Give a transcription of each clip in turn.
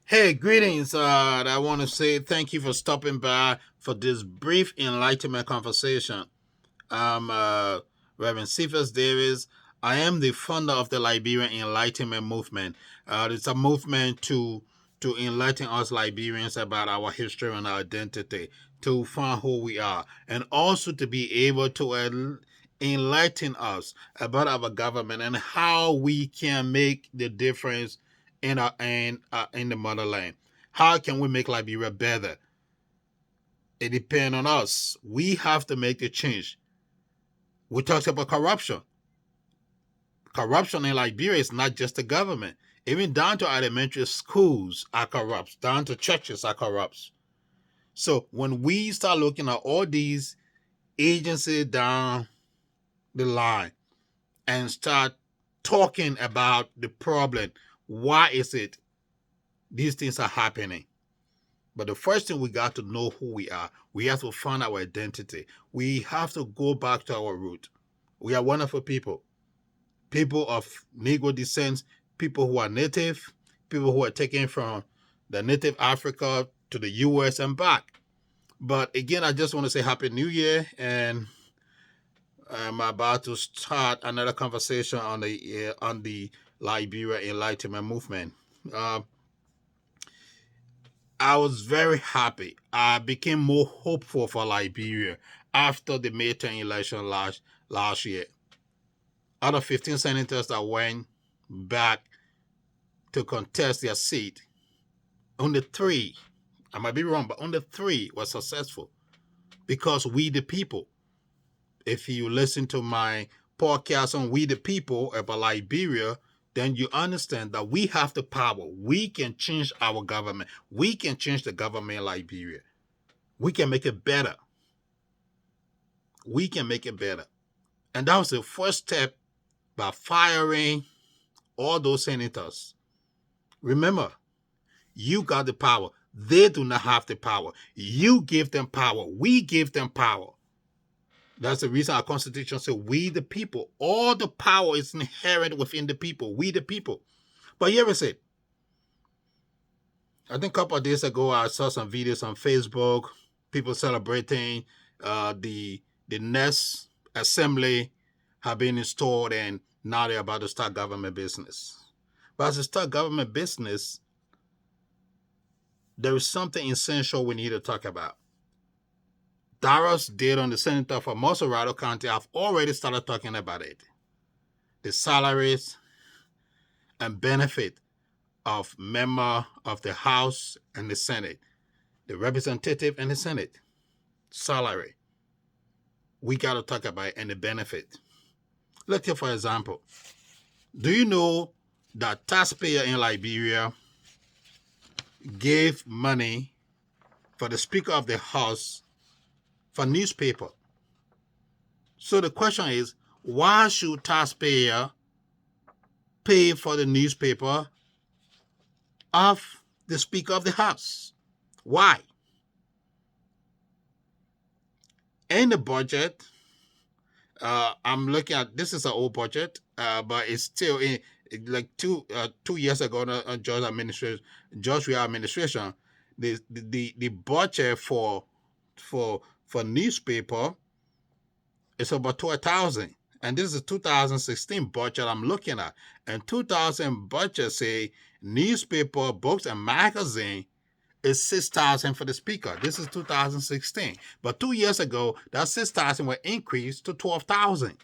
Hey, greetings. I want to say thank you for stopping by for this brief enlightenment conversation. I'm Reverend Cephas Davis. I am the founder of the Liberian Enlightenment Movement. It's a movement to enlighten us Liberians about our history and our identity, to find who we are, and also to be able to enlighten us about our government and how we can make the difference in the motherland. How can we make Liberia better? It depends on us. We have to make the change. We talked about corruption. Corruption in Liberia is not just the government. Even down to elementary schools are corrupt. Down to churches are corrupt. So when we start looking at all these agencies down the line and start talking about the problem, why is it these things are happening? But the first thing we got to know who we are. We have to find our identity. We have to go back to our root. We are wonderful people. People of Negro descent, people who are native, people who are taken from the native Africa to the US and back. But again, I just want to say Happy New Year, and I'm about to start another conversation on the Liberia Enlightenment Movement. Uh, I was very happy. I became more hopeful for Liberia after the midterm election last year. Out of 15 senators that went back to contest their seat, only three, I might be wrong, but only three were successful because we the people. If you listen to my podcast on We the People about Liberia, then you understand that we have the power. We can change our government. We can change the government in Liberia. We can make it better. We can make it better. And that was the first step by firing all those senators. Remember, you got the power. They do not have the power. You give them power. We give them power. That's the reason our Constitution says we the people. All the power is inherent within the people. We the people. But here is it. I think a couple of days ago, I saw some videos on Facebook. People celebrating the next assembly have been installed, and now they're about to start government business. But as they start government business, there is something essential we need to talk about. Darius Dayton, the senator from Mosorado County, have already started talking about it. The salaries and benefit of member of the House and the Senate, the representative and the Senate salary. We got to talk about it and the benefit. Let's take for example. Do you know that taxpayer in Liberia gave money for the Speaker of the House for newspaper? So the question is, why should taxpayer pay for the newspaper of the Speaker of the House? Why? In the budget, I'm looking at, this is an old budget, but it's still in like 2 years ago George Weah administration, the budget for newspaper is about 12,000. And this is a 2016 budget I'm looking at. And 2000 budget say newspaper, books, and magazine is 6,000 for the speaker. This is 2016. But 2 years ago, that 6,000 were increased to 12,000.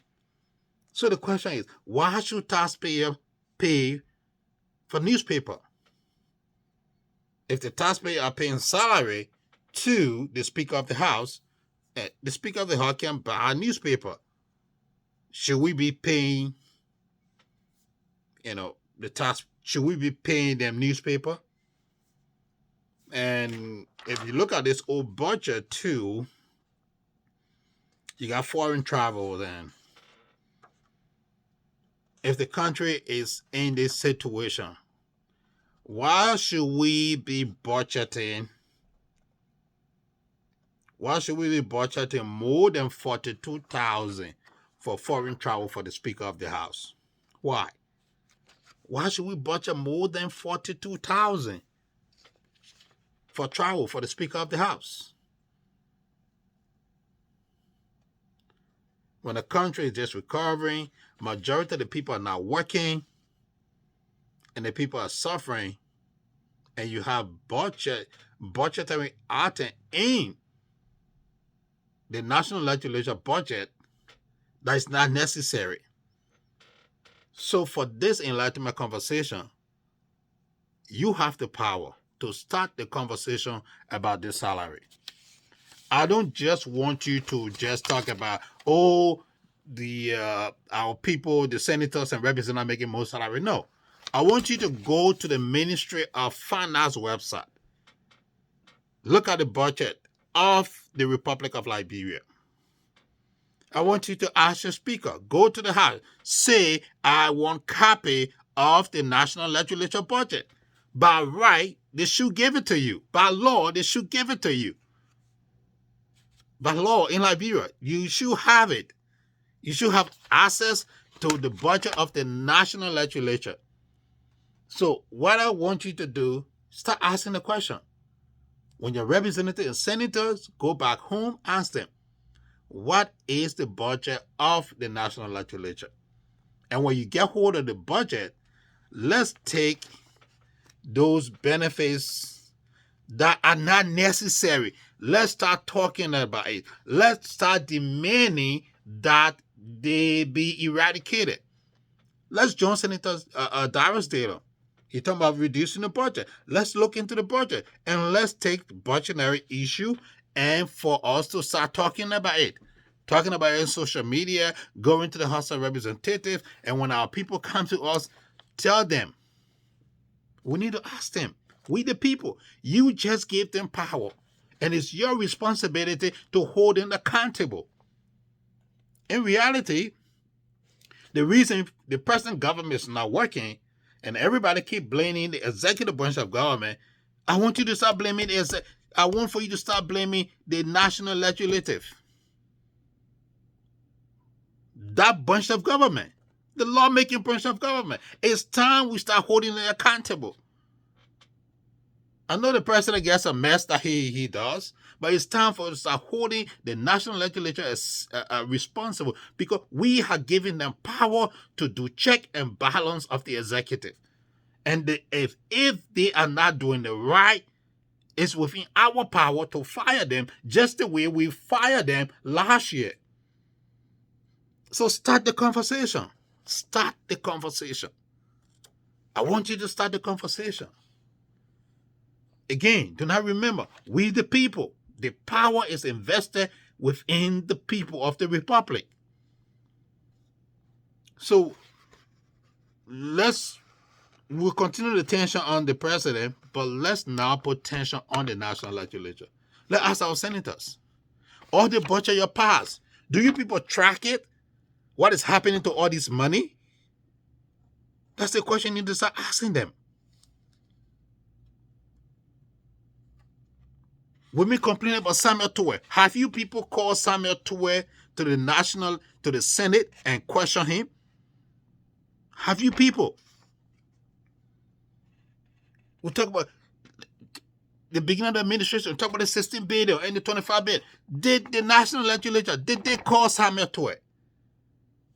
So the question is, why should taxpayer pay for newspaper? If the taxpayer are paying salary to the Speaker of the House, the Speaker of the House can buy a newspaper. Should we be paying, the tax? Should we be paying them newspaper? And if you look at this old budget too, you got foreign travel then. If the country is in this situation, why should we be budgeting? Why should we be budgeting more than 42,000 for foreign travel for the Speaker of the House? Why? Why should we budget more than 42,000? for travel for the Speaker of the House. When the country is just recovering, majority of the people are not working, and the people are suffering, and you have budgetary item in the national legislature budget that is not necessary. So for this enlightenment conversation, you have the power to start the conversation about this salary. I don't just want you to just talk about, our people, the senators and representatives are making more salary. No. I want you to go to the Ministry of Finance website. Look at the budget of the Republic of Liberia. I want you to ask your speaker, go to the house, say, I want copy of the national legislature budget. By right, they should give it to you. By law, they should give it to you. By law in Liberia, you should have it. You should have access to the budget of the national legislature. So what I want you to do, start asking the question. When your representatives and senators go back home, ask them, what is the budget of the national legislature? And when you get hold of the budget, let's take those benefits that are not necessary. Let's start talking about it. Let's start demanding that they be eradicated. Let's join Senator Darius Taylor. He's talking about reducing the budget. Let's look into the budget and let's take the budgetary issue and for us to start talking about it. Talking about it on social media, going to the House of Representatives, and when our people come to us, tell them. We need to ask them. We the people, you just gave them power. And it's your responsibility to hold them accountable. In reality, the reason the present government is not working and everybody keep blaming the executive branch of government, I want you to start blaming I want for you to start blaming the national legislative. That branch of government, the lawmaking branch of government. It's time we start holding it accountable. I know the president gets a mess that he does, but it's time for us to start holding the national legislature as responsible because we have given them power to do check and balance of the executive. And if they are not doing the right, it's within our power to fire them just the way we fired them last year. So start the conversation. Start the conversation. I want you to start the conversation. Again, do not remember, we the people, the power is invested within the people of the republic. So we'll continue the tension on the president, but let's now put tension on the national legislature. Let's ask our senators. All the budget you pass, do you people track it? What is happening to all this money? That's the question you need to start asking them. Women complain about Samuel Tuwe. Have you people called Samuel Tuwe to the Senate and question him? Have you people? We talk about the beginning of the administration. We talk about the 16 billion and the 25 billion. Did the national legislature, did they call Samuel Tuwe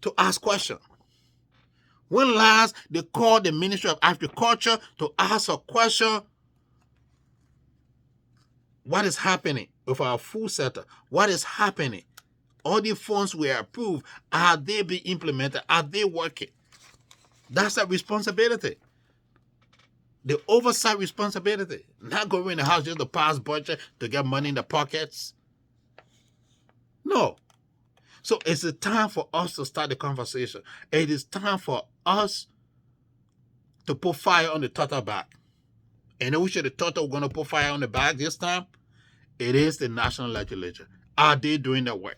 to ask questions? When last they called the Ministry of Agriculture to ask a question? What is happening with our food sector? What is happening? All the funds we approved, are they being implemented? Are they working? That's a responsibility. The oversight responsibility. Not going in the house just to pass budget to get money in the pockets. No. So it's a time for us to start the conversation. It is time for us to put fire on the turtle bag. And which of the turtle we're going to put fire on the bag this time? It is the national legislature. Are they doing their work?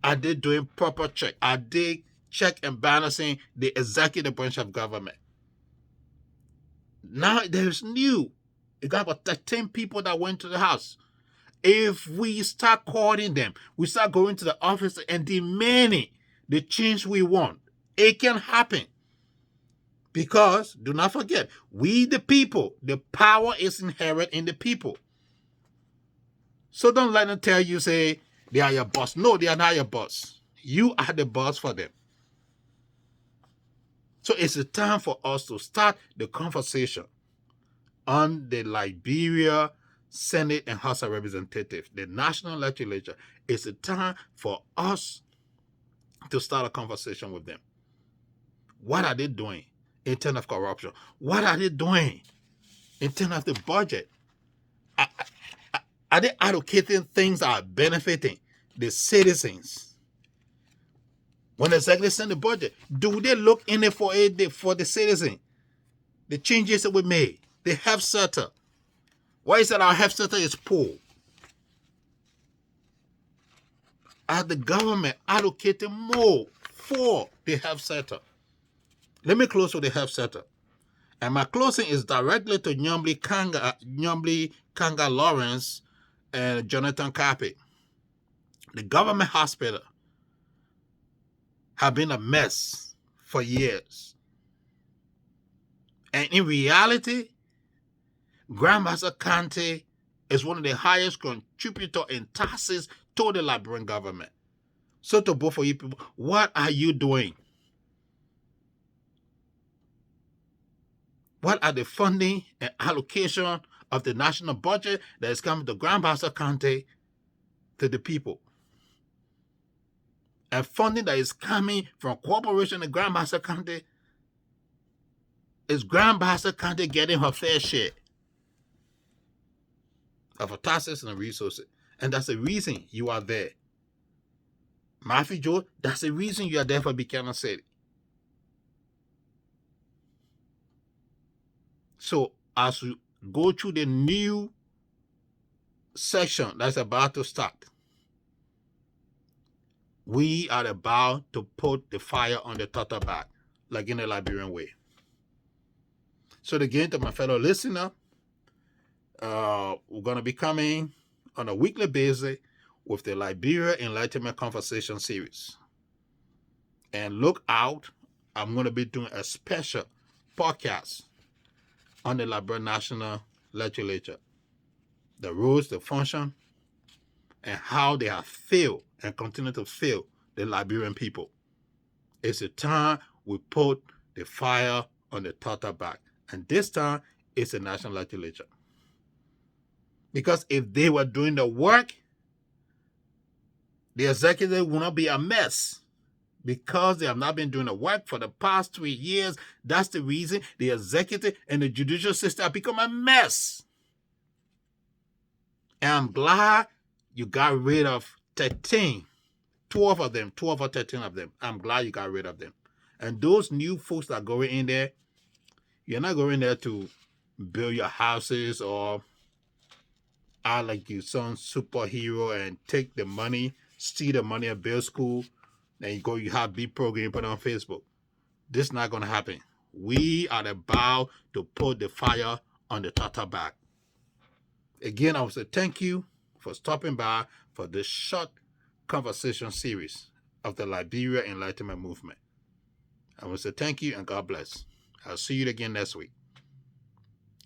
Are they doing proper check? Are they check and balancing the executive branch of government? Now there's new. You got about 13 people that went to the house. If we start calling them, we start going to the office and demanding the change we want, it can happen. Because, do not forget, we the people, the power is inherent in the people. So don't let them tell you, say, they are your boss. No, they are not your boss. You are the boss for them. So it's a time for us to start the conversation on the Liberia Senate and House of Representatives, the national legislature. It's a time for us to start a conversation with them. What are they doing in terms of corruption? What are they doing in terms of the budget? Are they allocating things that are benefiting the citizens? When executives send the budget, do they look in it for the citizen? The changes that we made, the health sector. Why is that our health sector is poor? Are the government allocating more for the health sector? Let me close with the health sector. And my closing is directly to Nyambli Kanga Lawrence and Jonathan Carpet. The government hospital have been a mess for years. And in reality, Grandmaster County is one of the highest contributors in taxes to the Liberian government. So to both of you people, what are you doing? What are the funding and allocation of the national budget that is coming to Grandmaster County to the people? And funding that is coming from cooperation in Grandmaster County, is Grandmaster County getting her fair share of her taxes and resources? And that's the reason you are there. Matthew Joe, that's the reason you are there for Buchanan City. So as we go through the new session that's about to start, we are about to put the fire on the turtle back, like in the Liberian way. So again, to my fellow listener, we're going to be coming on a weekly basis with the Liberia Enlightenment Conversation series. And look out, I'm going to be doing a special podcast on the Liberian National Legislature, the rules, the function, and how they have failed and continue to fail the Liberian people. It's a time we put the fire on the turtle back. And this time, it's the national legislature. Because if they were doing the work, the executive will not be a mess. Because they have not been doing the work for the past 3 years, that's the reason the executive and the judicial system have become a mess. And I'm glad you got rid of 13, 12 of them, 12 or 13 of them. I'm glad you got rid of them. And those new folks that are going in there, you're not going there to build your houses or act like you're some superhero and take the money, steal the money and build school. Then you have big program put on Facebook. This is not going to happen. We are about to put the fire on the turtle back. Again, I want to say thank you for stopping by for this short conversation series of the Liberia Enlightenment Movement. I want to say thank you and God bless. I'll see you again next week.